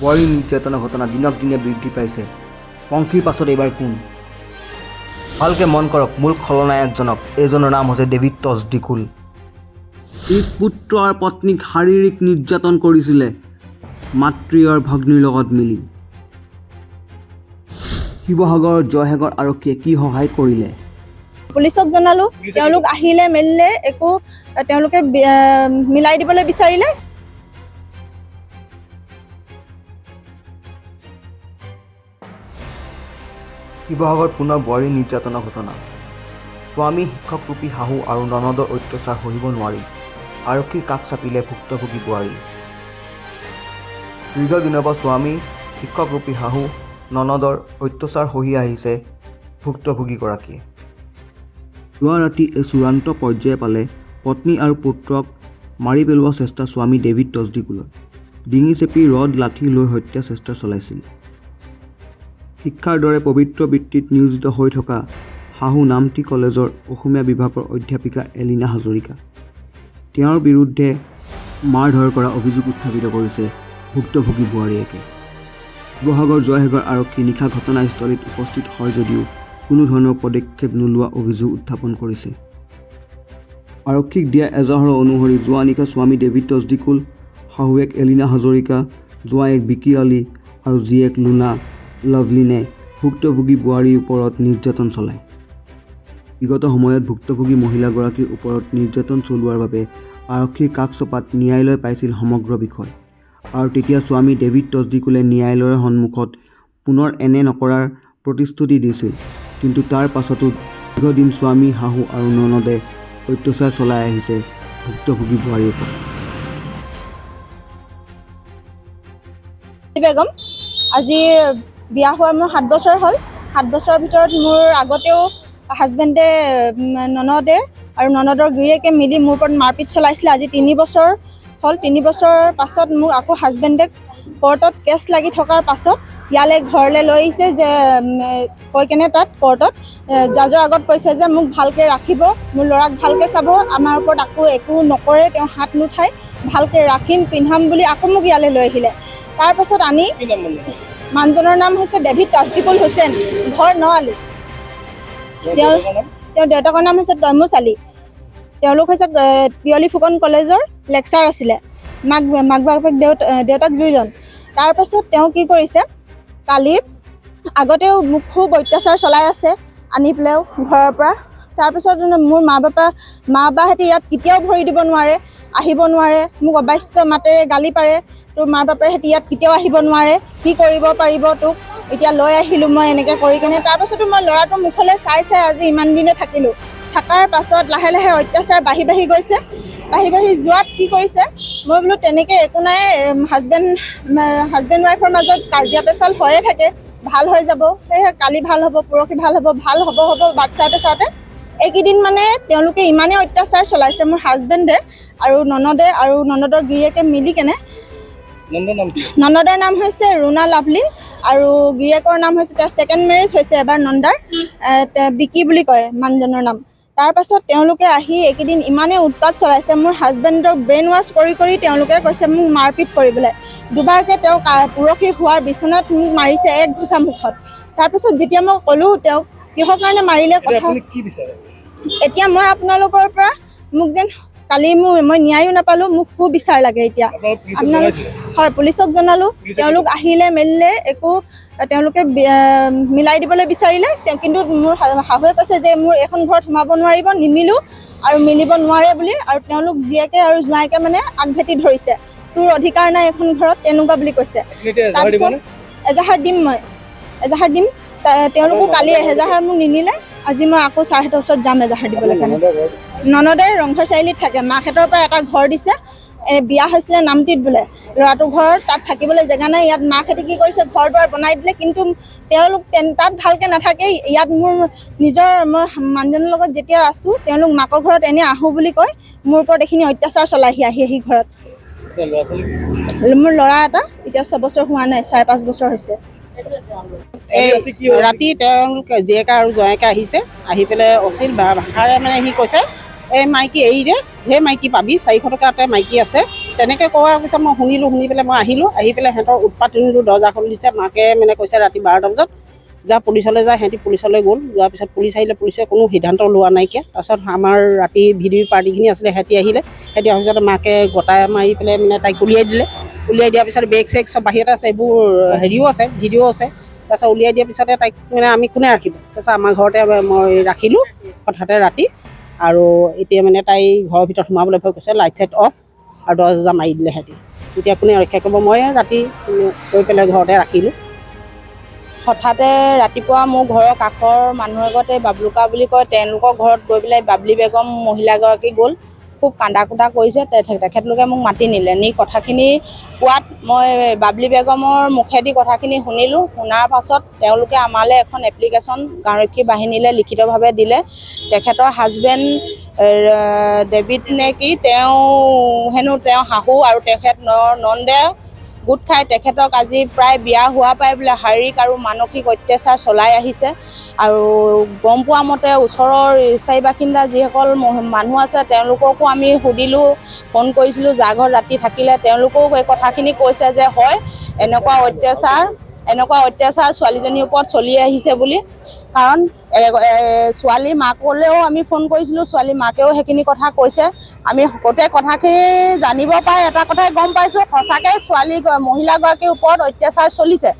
বোৱাৰী নিৰ্যাতনৰ ঘটনা দিনক দিনে বৃদ্ধি পাইছে। পংখীৰ পাছত এইবাৰ কোন? ভালকৈ মন কৰক মূল খলনায়কজনক। এইজনৰ নাম হৈছে ডেভিড তছডিকুল। নিজ পুত্ৰ আৰু পত্নীক শাৰীৰিক নিৰ্যাতন কৰিছিলে মাতৃ আৰু ভগ্নীৰ লগত মিলি। শিৱসাগৰৰ জয়সাগৰ আৰক্ষীয়ে কি সহায় কৰিলে? পুলিচক জনালো, তেওঁলোক আহিলে মেলিলে একো তেওঁলোকে মিলাই দিবলৈ বিচাৰিলে। শিৱসাগৰত পুনৰ বোৱাৰী নিৰ্যাতনৰ ঘটনা। স্বামী শিক্ষকৰূপী শাহু আৰু ননদৰ অত্যাচাৰ সহিব নোৱাৰি আৰক্ষীৰ কাষ চাপিলে ভুক্তভোগী বোৱাৰী। দীৰ্ঘদিনৰ পৰা স্বামী শিক্ষকৰূপী শাহু ননদৰ অত্যাচাৰ সহি আহিছে ভুক্তভোগীগৰাকীয়ে। যোৱা ৰাতি এই চূড়ান্ত পৰ্যায় পালে পত্নী আৰু পুত্ৰক মাৰি পেলোৱা চেষ্টা স্বামী ডেভিড তছডিকুলৰ। ডিঙি চেপি ৰড লাঠি লৈ হত্যা চেষ্টা চলাইছিল। শিক্ষাৰ দৰে পবিত্ৰ বৃত্তিত নিয়োজিত হৈ থকা শাহু নামটি কলেজৰ অসমীয়া বিভাগৰ অধ্যাপিকা এলিনা হাজৰিকা। তেওঁৰ বিৰুদ্ধে মাৰ ধৰ কৰা অভিযোগ উত্থাপিত কৰিছে ভুক্তভোগী বোৱাৰীয়েকে। শিৱসাগৰ জয়সাগৰ আৰক্ষী নিশা ঘটনাস্থলীত উপস্থিত হয় যদিও কোনো ধৰণৰ পদক্ষেপ নোলোৱা অভিযোগ উত্থাপন কৰিছে। আৰক্ষীক দিয়া এজাহাৰ অনুসৰি যোৱা নিশা স্বামী ডেভিড তছডিকুল, শাহুৱেক এলিনা হাজৰিকা, জোঁৱায়েক বিকি আলী আৰু জীয়েক লুনা লাভলিনে ভুক্তভোগী বোৱাৰীৰ ওপৰত নিৰ্যাতন চলায়। বিগত সময়ত ভুক্তভোগী মহিলাগৰাকীৰ ওপৰত নিৰ্যাতন চলোৱাৰ বাবে আৰক্ষীৰ কাষ চপাত ন্যায়ালয় পাইছিল সমগ্ৰ বিষয়। আৰু তেতিয়া স্বামী ডেভিড তছডিকুলে ন্যায়ালয়ৰ সন্মুখত পুনৰ এনে নকৰাৰ প্ৰতিশ্ৰুতি দিছিল। কিন্তু তাৰ পাছতো দীৰ্ঘদিন স্বামী শাহু আৰু ননদে অত্যাচাৰ চলাই আহিছে ভুক্তভোগী বোৱাৰীৰ ওপৰত। বেগম আজি বিয়া হোৱাৰ মোৰ 7 বছৰ হ'ল। 7 বছৰৰ ভিতৰত মোৰ আগতেও হাজবেণ্ডে ননদে আৰু ননদৰ গিৰিয়েকে মিলি মোৰ ওপৰত মাৰপিট চলাইছিলে। আজি 3 বছৰ হ'ল। 3 বছৰৰ পাছত মোক আকৌ হাজবেণ্ডে কোৰ্টত কেছ লাগি থকাৰ পাছত ইয়ালৈ ঘৰলৈ লৈ আহিছে যে কৈ কেনে তাত কোৰ্টত জাজৰ আগত কৈছে যে মোক ভালকৈ ৰাখিব, মোৰ ল'ৰাক ভালকৈ চাব, আমাৰ ওপৰত আকৌ একো নকৰে, তেওঁ হাত নুঠাই, ভালকৈ ৰাখিম পিন্ধাম বুলি আকৌ মোক ইয়ালৈ লৈ আহিলে। তাৰপাছত আনি মানুহজনৰ নাম হৈছে ডেভিড তছডিকুল হুছেইন, ঘৰ নআলি। তেওঁৰ দেউতাকৰ নাম হৈছে তৈমুছ আলী। তেওঁলোক হৈছে পিয়লি ফুকন কলেজৰ লেকচাৰ আছিলে। মাক বাপেক দেউতাক 2জন। তাৰপাছত তেওঁ কি কৰিছে, কালি আগতেও মোক খুব অত্যাচাৰ চলাই আছে আনি পেলাইও ঘৰৰ পৰা। তাৰপিছত মোৰ মা বাহঁতে ইয়াত কেতিয়াও ভৰি দিব নোৱাৰে, আহিব নোৱাৰে, মোক অবাশ্য মাতেৰে গালি পাৰে। তোৰ মা বাপেহঁতে ইয়াত কেতিয়াও আহিব নোৱাৰে, কি কৰিব পাৰিব তোক, এতিয়া লৈ আহিলোঁ মই এনেকৈ কৰি কেনে। তাৰপাছতো মই ল'ৰাটোৰ মুখলৈ চাই আজি ইমান দিনে থাকিলোঁ। থকাৰ পাছত লাহে লাহে অত্যাচাৰ বাঢ়ি গৈছে। বাঢ়ি যোৱাত কি কৰিছে, মই বোলো তেনেকৈ একো নাই, হাজবেণ্ড ৱাইফৰ মাজত কাজিয়া পেচাল হৈয়ে থাকে, ভাল হৈ যাব, সেয়েহে কালি ভাল হ'ব, পৰহি ভাল হ'ব বাট চাওঁতে এইকেইদিন মানে তেওঁলোকে ইমানেই অত্যাচাৰ চলাইছে মোৰ হাজবেণ্ডে আৰু ননদে আৰু ননদৰ গিৰিয়েকে মিলি কেনে। ননদৰ নাম হৈছে ৰুনা লাভলি আৰু গিৰিয়েকৰ নাম হৈছে, তেওঁৰ 2nd মেৰেজ হৈছে এবাৰ নন্দাৰ, বিকি বুলি কয় মানুহজনৰ নাম। তাৰপাছত তেওঁলোকে আহি এইকেইদিন ইমানেই উৎপাত চলাইছে, মোৰ হাজবেণ্ডক ব্ৰেইন ৱাছ কৰি তেওঁলোকে কৈছে মোক মাৰপিট কৰিবলৈ। দুবাৰকৈ তেওঁক পৰহি হোৱাৰ বিচনাত মোক মাৰিছে 1 ঘোচা মুখত। তাৰপিছত যেতিয়া মই ক'লোঁ তেওঁক কিহৰ কাৰণে মাৰিলে কথা, এতিয়া মই আপোনালোকৰ পৰা মোক যেন কালি মই ন্যায়ো নাপালোঁ, মোক সুবিচাৰ লাগে এতিয়া। আপোনালোক হয়, পুলিচক জনালোঁ, তেওঁলোক আহিলে মেলিলে একো তেওঁলোকে মিলাই দিবলৈ বিচাৰিলে। কিন্তু মোৰ শাহুৱে কৈছে যে মোৰ এখন ঘৰত সোমাব নোৱাৰিব, নিমিলোঁ আৰু মিলিব নোৱাৰে বুলি। আৰু তেওঁলোক জীয়েকে আৰু জোঁৱাইকে মানে আগভেটি ধৰিছে, তোৰ অধিকাৰ নাই এখন ঘৰত, তেনেকুৱা বুলি কৈছে। তাৰপিছত এজাহাৰ দিম, তেওঁলোকো কালি এজাহাৰ মোক নিনিলে। আজি মই আকৌ ছাৰহঁতৰ ওচৰত যাম এজাহাৰ দিবলৈ কাৰণে। ননদে ৰংঘৰ চাৰিআলিত থাকে, মাকহঁতৰ পৰা এটা ঘৰ দিছে, বিয়া হৈছিলে নামটিত বোলে, ল'ৰাটোৰ ঘৰ তাত থাকিবলৈ জেগা নাই। ইয়াত মাকহঁতে কি কৰিছে, ঘৰ দুৱাৰ বনাই দিলে, কিন্তু তেওঁলোক তাত ভালকৈ নাথাকে। ইয়াত মোৰ নিজৰ মই মানুহজনৰ লগত যেতিয়া আছোঁ, তেওঁলোক মাকৰ ঘৰত এনেই আহোঁ বুলি কয়, মোৰ ওপৰত এইখিনি অত্যাচাৰ চলাইহি আহি ঘৰত। মোৰ ল'ৰা এটা এতিয়া 6 বছৰ হোৱা নাই, 4.5 বছৰ হৈছে। ৰাতি তেওঁলোক জীয়েক আৰু জোঁৱাইকে আহিছে, আহি পেলাই অশ্লীল ভাষাৰে মানে সি কৈছে, এই মাইকী এৰি দে, ঢেৰ মাইকী পাবি, 400 টকাতে মাইকী আছে, তেনেকৈ কোৱাৰ পিছত মই শুনিলোঁ, শুনি পেলাই মই আহিলোঁ, আহি পেলাই সিহঁতৰ উৎপাত শুনিলোঁ, দৰ্জা খুলি দিছে। মাকে মানে কৈছে ৰাতি 12টা বজাত যা পুলিচলৈ যায়। সিহঁতি পুলিচলৈ গ'ল, যোৱাৰ পিছত পুলিচ আহিলে, পুলিচে কোনো সিদ্ধান্ত লোৱা নাইকিয়া। তাৰপিছত আমাৰ ৰাতি ভিডিঅ' পাৰ্টিখিনি আছিলে, সিহঁতি আহিলে, সিহঁতি অহাৰ পিছত মাকে গোটাই মাৰি পেলাই মানে তাইক উলিয়াই দিলে। উলিয়াই দিয়াৰ পিছত বেগ চেগ চব বাহিৰতে আছে, এইবোৰ হেৰিও আছে, ভিডিঅ' আছে। তাৰপিছত উলিয়াই দিয়াৰ পিছতে তাইক মানে আমি কোনে ৰাখিব, তাৰপিছত আমাৰ ঘৰতে মই ৰাখিলোঁ হঠাতে ৰাতি। আৰু এতিয়া মানে তাই ঘৰৰ ভিতৰত সোমাবলৈ ভয় কৰিছে, লাইট চাইট অফ আৰু দৰ্জা মাৰি দিলে সিহঁতি। এতিয়া কোনে ৰক্ষা কৰিব, মই ৰাতি গৈ পেলাই ঘৰতে ৰাখিলোঁ। হঠাতে ৰাতিপুৱা মোৰ ঘৰৰ কাষৰ মানুহ এগৰাকী বাবলুকা বুলি কয়, তেওঁলোকৰ ঘৰত গৈ পেলাই বাবলি বেগম মহিলাগৰাকী গ'ল, খুব কান্দা কুটা কৰিছে। তেখেতলোকে মোক মাতি নিলে, নি কথাখিনি কোৱাত মই বাবলি বেগমৰ মুখেদি কথাখিনি শুনিলোঁ। শুনাৰ পাছত তেওঁলোকে আমালৈ এখন এপ্লিকেশ্যন গাঁওৰক্ষী বাহিনীলৈ লিখিতভাৱে দিলে। তেখেতৰ হাজবেণ্ড ডেভিড নে কি, তেওঁ হেনো তেওঁ শাহু আৰু তেখেত নন্দে গোট খাই তেখেতক আজি প্ৰায় বিয়া হোৱাৰ পৰাই বোলে শাৰীৰিক আৰু মানসিক অত্যাচাৰ চলাই আহিছে। আৰু গম পোৱা মতে ওচৰৰ স্থায়ী বাসিন্দা যিসকল মানুহ আছে তেওঁলোককো আমি সুধিলোঁ, ফোন কৰিছিলোঁ, যাৰ ঘৰত ৰাতি থাকিলে তেওঁলোকেও এই কথাখিনি কৈছে যে হয়, এনেকুৱা অত্যাচাৰ ছোৱালীজনীৰ ওপৰত চলি আহিছে বুলি। কাৰণ ছোৱালী মাকলৈও আমি ফোন কৰিছিলোঁ, ছোৱালী মাকেও সেইখিনি কথা কৈছে। আমি গোটেই কথাখিনি জানিব পাই এটা কথাই গম পাইছোঁ, সঁচাকৈ মহিলাগৰাকীৰ ওপৰত অত্যাচাৰ চলিছে।